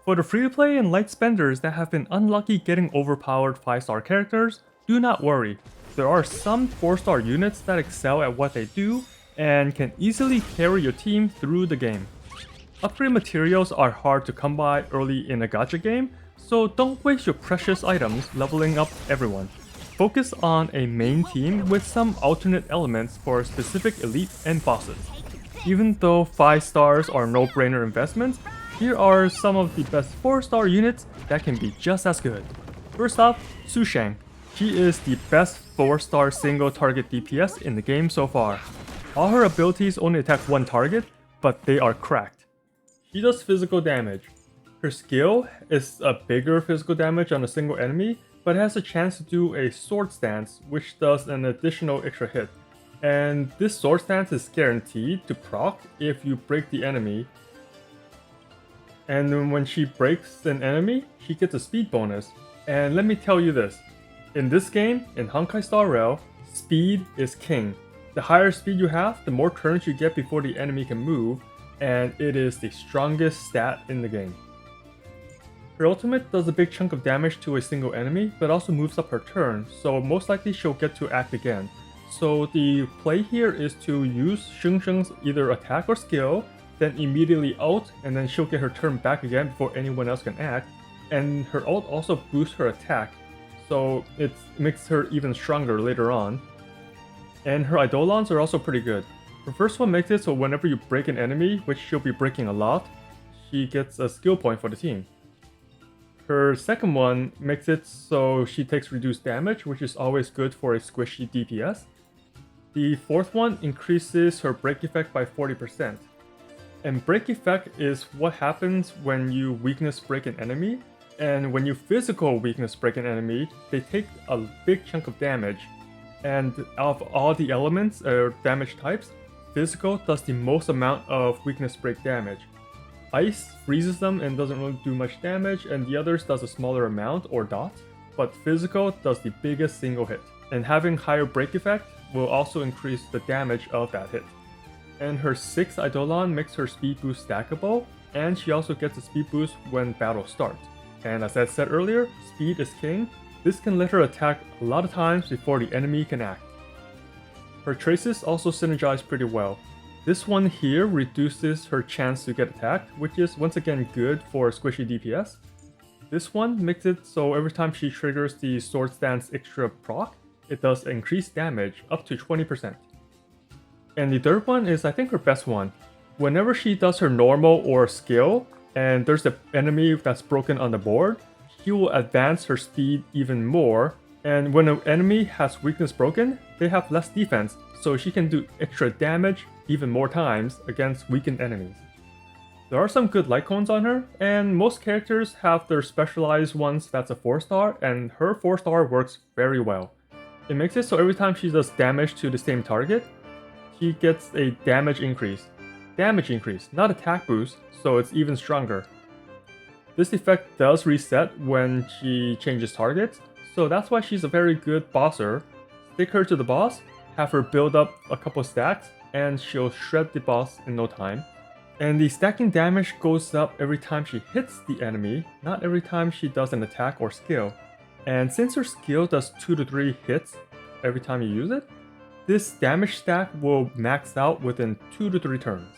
For the free-to-play and light spenders that have been unlucky getting overpowered 5-star characters, do not worry. There are some 4-star units that excel at what they do and can easily carry your team through the game. Upgrade materials are hard to come by early in a gacha game, so don't waste your precious items leveling up everyone. Focus on a main team with some alternate elements for specific elite and bosses. Even though 5 stars are no-brainer investments, here are some of the best 4-star units that can be just as good. First off, Sushang. She is the best 4-star single target DPS in the game so far. All her abilities only attack one target, but they are cracked. She does physical damage. Her skill is a bigger physical damage on a single enemy, but has a chance to do a sword stance, which does an additional extra hit. And this sword stance is guaranteed to proc if you break the enemy. And then when she breaks an enemy, she gets a speed bonus. And let me tell you this, in this game, in Honkai Star Rail, speed is king. The higher speed you have, the more turns you get before the enemy can move, and it is the strongest stat in the game. Her ultimate does a big chunk of damage to a single enemy, but also moves up her turn, so most likely she'll get to act again. So the play here is to use Sushang's either attack or skill, then immediately ult, and then she'll get her turn back again before anyone else can act. And her ult also boosts her attack, so it makes her even stronger later on. And her Eidolons are also pretty good. Her first one makes it so whenever you break an enemy, which she'll be breaking a lot, she gets a skill point for the team. Her second one makes it so she takes reduced damage, which is always good for a squishy DPS. The fourth one increases her break effect by 40%. And break effect is what happens when you weakness break an enemy, and when you physical weakness break an enemy, they take a big chunk of damage. And out of all the elements or damage types, physical does the most amount of weakness break damage. Ice freezes them and doesn't really do much damage, and the others does a smaller amount or dot, but physical does the biggest single hit. And having higher break effect will also increase the damage of that hit. And her 6th Eidolon makes her speed boost stackable, and she also gets a speed boost when battle starts. And as I said earlier, speed is king. This can let her attack a lot of times before the enemy can act. Her traces also synergize pretty well. This one here reduces her chance to get attacked, which is once again good for squishy DPS. This one makes it so every time she triggers the sword stance extra proc, it does increased damage up to 20%. And the third one is I think her best one. Whenever she does her normal or skill, and there's an enemy that's broken on the board, she will advance her speed even more, and when an enemy has weakness broken, they have less defense, so she can do extra damage even more times against weakened enemies. There are some good light cones on her, and most characters have their specialized ones that's a 4-star, and her 4-star works very well. It makes it so every time she does damage to the same target, she gets a damage increase. Damage increase, not attack boost, so it's even stronger. This effect does reset when she changes targets, so that's why she's a very good bosser. Stick her to the boss, have her build up a couple stacks, and she'll shred the boss in no time. And the stacking damage goes up every time she hits the enemy, not every time she does an attack or skill. And since her skill does 2 to 3 hits every time you use it, this damage stack will max out within 2 to 3 turns.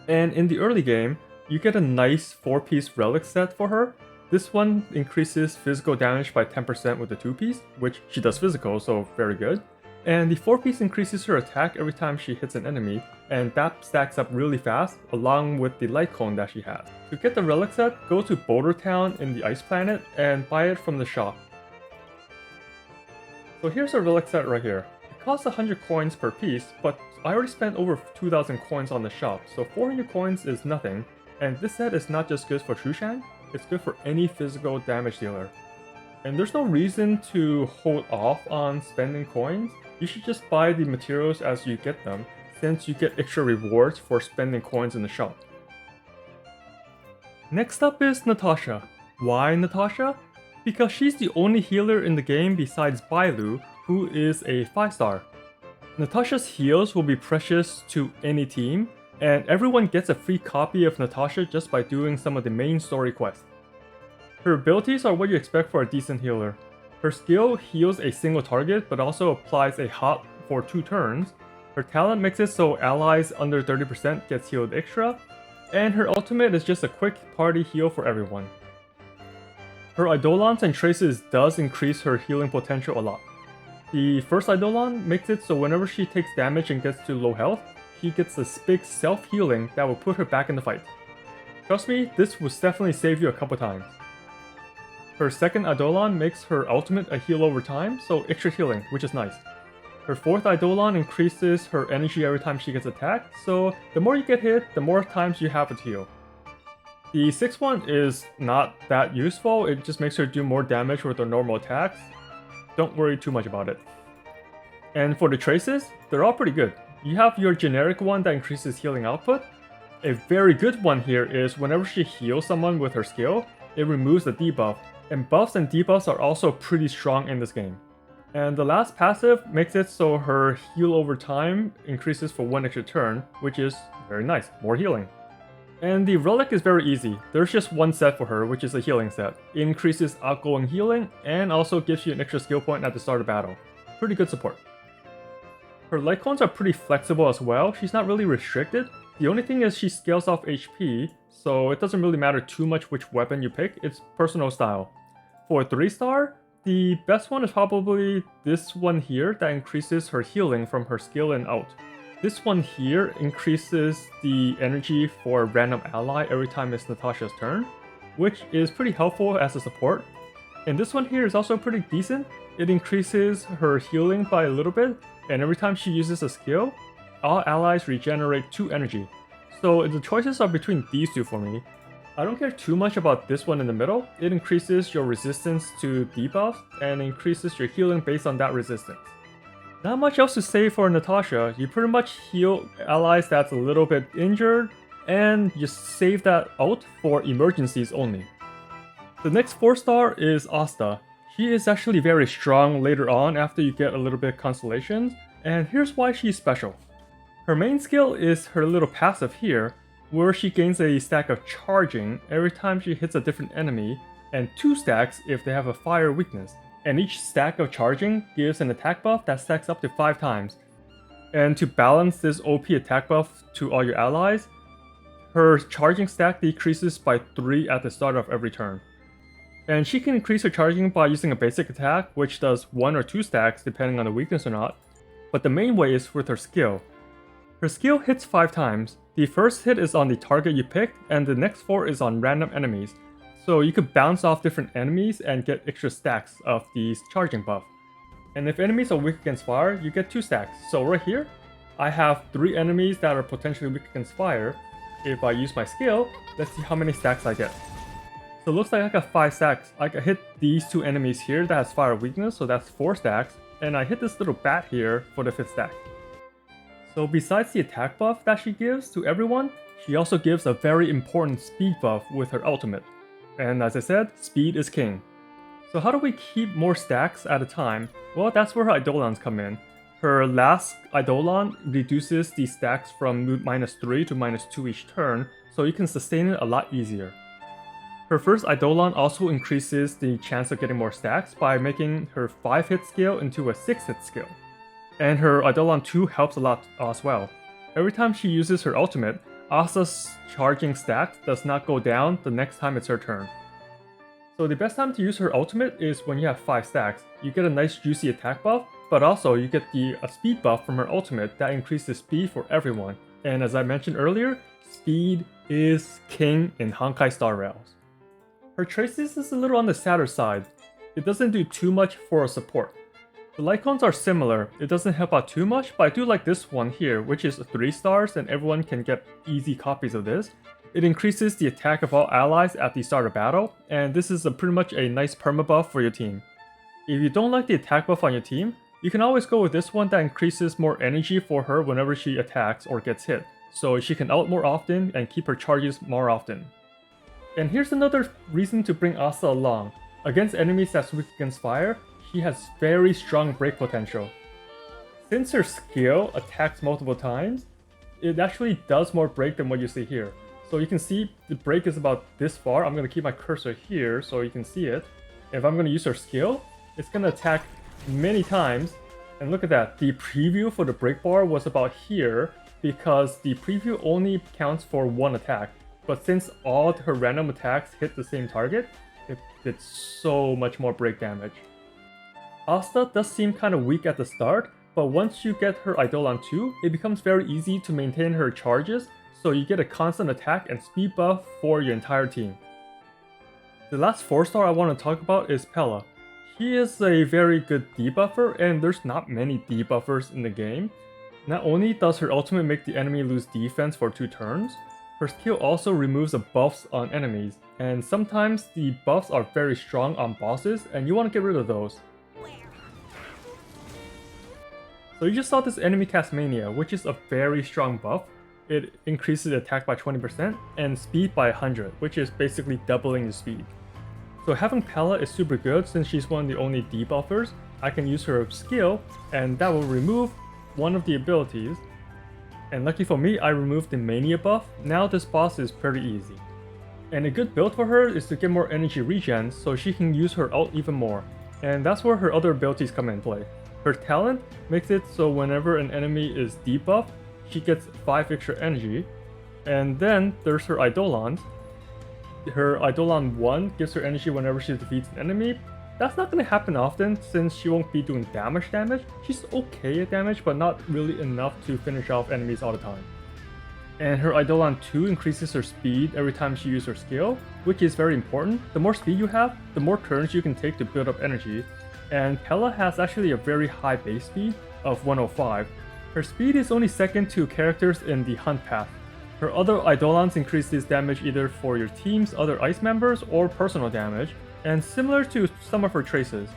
And in the early game, you get a nice 4-piece relic set for her. This one increases physical damage by 10% with the 2-piece, which she does physical, so very good. And the 4-piece increases her attack every time she hits an enemy, and that stacks up really fast along with the light cone that she has. To get the relic set, go to Boulder Town in the Ice Planet and buy it from the shop. So here's a relic set right here. It costs 100 coins per piece, but I already spent over 2,000 coins on the shop, so 400 coins is nothing. And this set is not just good for Sushang, it's good for any physical damage dealer. And there's no reason to hold off on spending coins. You should just buy the materials as you get them, since you get extra rewards for spending coins in the shop. Next up is Natasha. Why Natasha? Because she's the only healer in the game besides Bailu, who is a 5-star. Natasha's heals will be precious to any team, and everyone gets a free copy of Natasha just by doing some of the main story quests. Her abilities are what you expect for a decent healer. Her skill heals a single target but also applies a hot for 2 turns. Her talent makes it so allies under 30% gets healed extra, and her ultimate is just a quick party heal for everyone. Her Eidolons and traces does increase her healing potential a lot. The first Eidolon makes it so whenever she takes damage and gets to low health, she gets this big self-healing that will put her back in the fight. Trust me, this will definitely save you a couple times. Her second Eidolon makes her ultimate a heal over time, so extra healing, which is nice. Her fourth Eidolon increases her energy every time she gets attacked, so the more you get hit, the more times you have it heal. The sixth one is not that useful, it just makes her do more damage with her normal attacks. Don't worry too much about it. And for the traces, they're all pretty good. You have your generic one that increases healing output. A very good one here is whenever she heals someone with her skill, it removes the debuff, and buffs and debuffs are also pretty strong in this game. And the last passive makes it so her heal over time increases for 1 extra turn, which is very nice, more healing. And the relic is very easy. There's just one set for her, which is a healing set. It increases outgoing healing and also gives you an extra skill point at the start of battle. Pretty good support. Her light cones are pretty flexible as well. She's not really restricted. The only thing is she scales off HP, so it doesn't really matter too much which weapon you pick. It's personal style. For a 3-star, the best one is probably this one here that increases her healing from her skill and out. This one here increases the energy for a random ally every time it's Natasha's turn, which is pretty helpful as a support. And this one here is also pretty decent. It increases her healing by a little bit, and every time she uses a skill, all allies regenerate 2 energy. So the choices are between these two for me. I don't care too much about this one in the middle. It increases your resistance to debuffs and increases your healing based on that resistance. Not much else to say for Natasha. You pretty much heal allies that's a little bit injured, and just save that ult for emergencies only. The next 4-star is Asta. She is actually very strong later on after you get a little bit of constellations, and here's why she's special. Her main skill is her little passive here, where she gains a stack of charging every time she hits a different enemy, and 2 stacks if they have a fire weakness. And each stack of charging gives an attack buff that stacks up to 5 times. And to balance this OP attack buff to all your allies, her charging stack decreases by 3 at the start of every turn. And she can increase her charging by using a basic attack, which does 1 or 2 stacks depending on the weakness or not, but the main way is with her skill. Her skill hits 5 times. The first hit is on the target you picked, and the next 4 is on random enemies. So you could bounce off different enemies and get extra stacks of these charging buff. And if enemies are weak against fire, you get 2 stacks. So right here, I have 3 enemies that are potentially weak against fire. If I use my skill, let's see how many stacks I get. So it looks like I got 5 stacks. I can hit these 2 enemies here that has fire weakness, so that's 4 stacks. And I hit this little bat here for the 5th stack. So besides the attack buff that she gives to everyone, she also gives a very important speed buff with her ultimate. And as I said, speed is king. So how do we keep more stacks at a time? Well, that's where her Eidolons come in. Her last Eidolon reduces the stacks from -3 to -2 each turn, so you can sustain it a lot easier. Her first Eidolon also increases the chance of getting more stacks by making her 5-hit skill into a 6-hit skill. And her Eidolon 2 helps a lot as well. Every time she uses her ultimate, Asta's charging stack does not go down the next time it's her turn. So the best time to use her ultimate is when you have 5 stacks. You get a nice juicy attack buff, but also you get a speed buff from her ultimate that increases speed for everyone. And as I mentioned earlier, speed is king in Honkai Star Rail. Her traces is a little on the sadder side. It doesn't do too much for a support. The light cones are similar, it doesn't help out too much, but I do like this one here, which is 3 stars and everyone can get easy copies of this. It increases the attack of all allies at the start of battle, and this is pretty much a nice permabuff for your team. If you don't like the attack buff on your team, you can always go with this one that increases more energy for her whenever she attacks or gets hit, so she can ult more often and keep her charges more often. And here's another reason to bring Asta along. Against enemies that's weak against fire, she has very strong break potential. Since her skill attacks multiple times, it actually does more break than what you see here. So you can see the break is about this far. I'm going to keep my cursor here so you can see it. If I'm going to use her skill, it's going to attack many times. And look at that, the preview for the break bar was about here because the preview only counts for one attack. But since all her random attacks hit the same target, it did so much more break damage. Asta does seem kind of weak at the start, but once you get her Eidolon 2, it becomes very easy to maintain her charges, so you get a constant attack and speed buff for your entire team. The last 4-star I want to talk about is Pela. He is a very good debuffer, and there's not many debuffers in the game. Not only does her ultimate make the enemy lose defense for 2 turns, her skill also removes the buffs on enemies, and sometimes the buffs are very strong on bosses and you want to get rid of those. So you just saw this enemy cast Mania, which is a very strong buff. It increases attack by 20% and speed by 100, which is basically doubling the speed. So having Pela is super good since she's one of the only debuffers. I can use her skill and that will remove one of the abilities. And lucky for me, I removed the Mania buff. Now this boss is pretty easy. And a good build for her is to get more energy regen so she can use her ult even more. And that's where her other abilities come in play. Her talent makes it so whenever an enemy is debuffed, she gets 5 extra energy. And then there's her Eidolons. Her Eidolon 1 gives her energy whenever she defeats an enemy. That's not going to happen often since she won't be doing damage. She's okay at damage, but not really enough to finish off enemies all the time. And her Eidolon 2 increases her speed every time she uses her skill, which is very important. The more speed you have, the more turns you can take to build up energy. And Pela has actually a very high base speed of 105. Her speed is only second to characters in the Hunt path. Her other Eidolons increase this damage either for your team's other ice members or personal damage, and similar to some of her traces.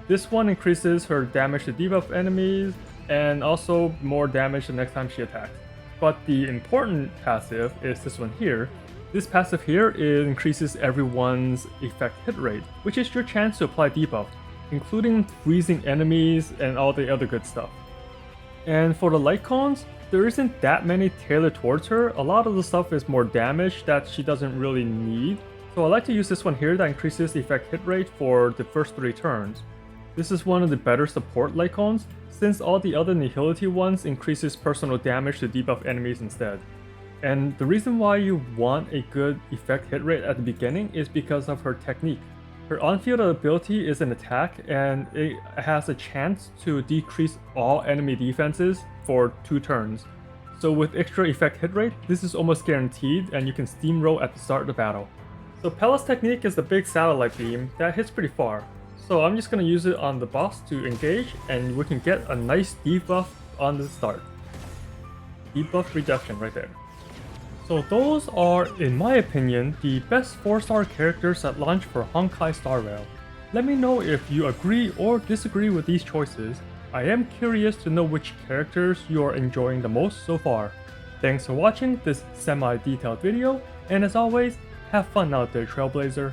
This one increases her damage to debuff enemies, and also more damage the next time she attacks. But the important passive is this one here. This passive here increases everyone's effect hit rate, which is your chance to apply debuff, including freezing enemies and all the other good stuff. And for the light cones, there isn't that many tailored towards her. A lot of the stuff is more damage that she doesn't really need. So I like to use this one here that increases the effect hit rate for the first 3 turns. This is one of the better support light cones, since all the other nihility ones increases personal damage to debuff enemies instead. And the reason why you want a good effect hit rate at the beginning is because of her technique. Her on-field ability is an attack, and it has a chance to decrease all enemy defenses for 2 turns. So with extra effect hit rate, this is almost guaranteed and you can steamroll at the start of the battle. So Pela's technique is the big satellite beam that hits pretty far. So I'm just going to use it on the boss to engage, and we can get a nice debuff on the start. Debuff reduction right there. So those are, in my opinion, the best 4-star characters at launch for Honkai Star Rail. Let me know if you agree or disagree with these choices. I am curious to know which characters you are enjoying the most so far. Thanks for watching this semi-detailed video, and as always, have fun out there, Trailblazer.